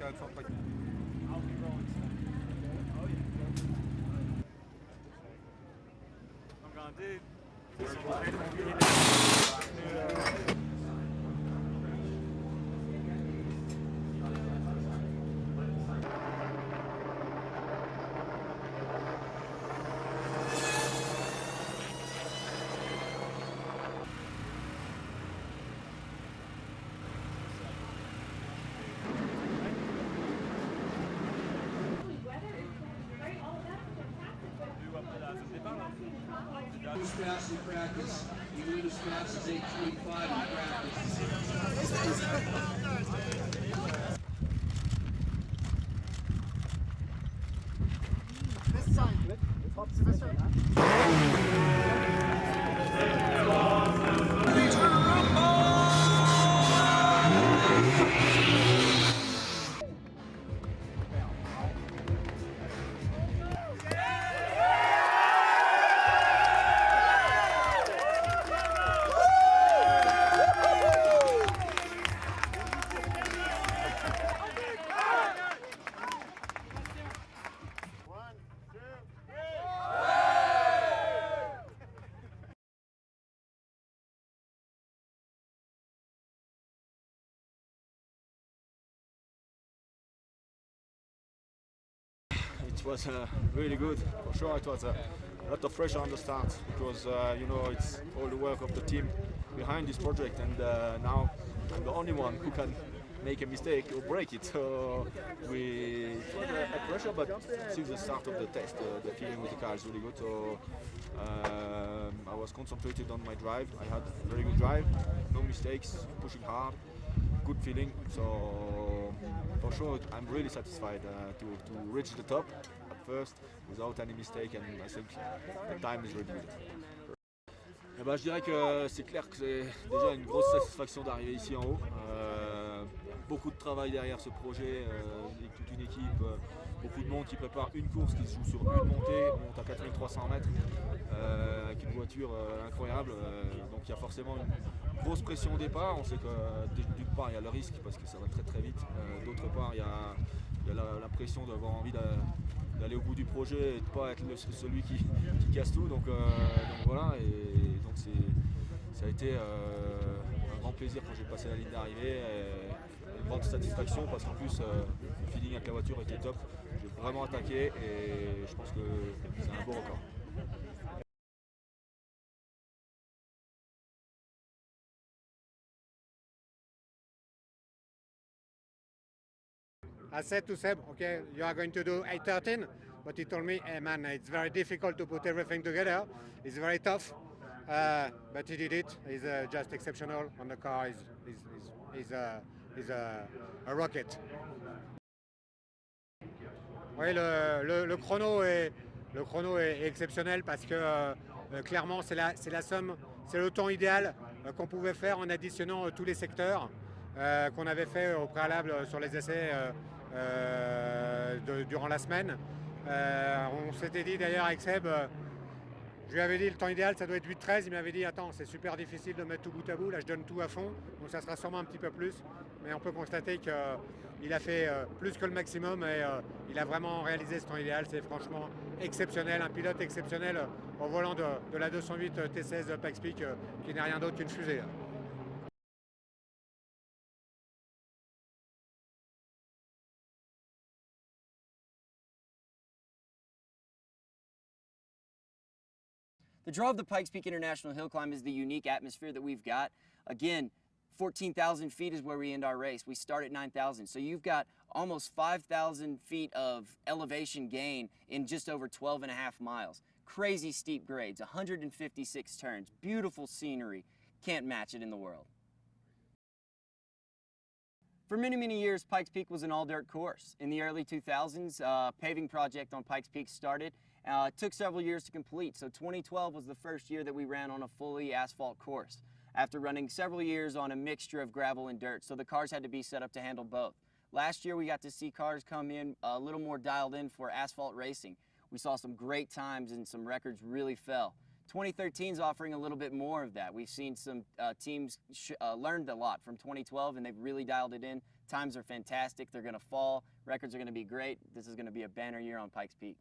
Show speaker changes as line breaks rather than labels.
geil zum Paket.
As fast in practice. You win as fast as 8:25 in practice.
This side.
It was really good, for sure. It was a lot of pressure on the start because you know it's all the work of the team behind this project, and now I'm the only one who can make a mistake or break it. So it was a pressure, but since the start of the test, the feeling with the car is really good. So I was concentrated on my drive. I had a very good drive, no mistakes, pushing hard, good feeling. So for sure, I'm really satisfied to reach the top at first without any mistake, and I think the time is really good. Eh ben, je dirais que c'est clair que c'est déjà une grosse satisfaction d'arriver ici en haut. Beaucoup de travail derrière ce projet, toute une équipe, beaucoup de monde qui prépare une course qui se joue sur une montée, on monte à 4300 mètres avec une voiture incroyable. Donc il y a forcément une grosse pression au départ. On sait que d'une part il y a le risque parce que ça va très très vite. D'autre part il y a la pression d'avoir envie d'aller au bout du projet et de ne pas être celui qui casse tout. Donc voilà, et donc ça a été un grand plaisir quand j'ai passé la ligne d'arrivée. Une grande satisfaction parce qu'en plus le feeling avec la voiture était top. J'ai vraiment attaqué et je pense que c'est un beau record.
I said to Seb, okay, you are going to do 8:13, but he told me, hey man, it's very difficult to put everything together. It's very tough, but he did it. He's just exceptional on the car. He's a rocket. Oui, le chrono est exceptionnel parce que clairement c'est la somme, c'est le temps idéal qu'on pouvait faire en additionnant tous les secteurs qu'on avait fait au préalable sur les essais durant la semaine. On s'était dit d'ailleurs avec Seb, je lui avais dit le temps idéal ça doit être 8:13, il m'avait dit attends c'est super difficile de mettre tout bout à bout, là je donne tout à fond, donc ça sera sûrement un petit peu plus, mais on peut constater qu'il a fait plus que le maximum et il a vraiment réalisé ce temps idéal, c'est franchement exceptionnel, un pilote exceptionnel au volant de la 208 T16 Pikes Peak qui n'est rien d'autre qu'une fusée.
The draw of the Pikes Peak International Hill Climb is the unique atmosphere that we've got. Again, 14,000 feet is where we end our race. We start at 9,000. So you've got almost 5,000 feet of elevation gain in just over 12 and a half miles. Crazy steep grades, 156 turns, beautiful scenery. Can't match it in the world. For many, many years, Pikes Peak was an all-dirt course. In the early 2000s, a paving project on Pikes Peak started. It took several years to complete, so 2012 was the first year that we ran on a fully asphalt course, after running several years on a mixture of gravel and dirt, so the cars had to be set up to handle both. Last year, we got to see cars come in a little more dialed in for asphalt racing. We saw some great times and some records really fell. 2013 is offering a little bit more of that. We've seen some teams learned a lot from 2012 and they've really dialed it in Times are fantastic. They're going to fall. Records are going to be great. This is going to be a banner year on Pikes Peak.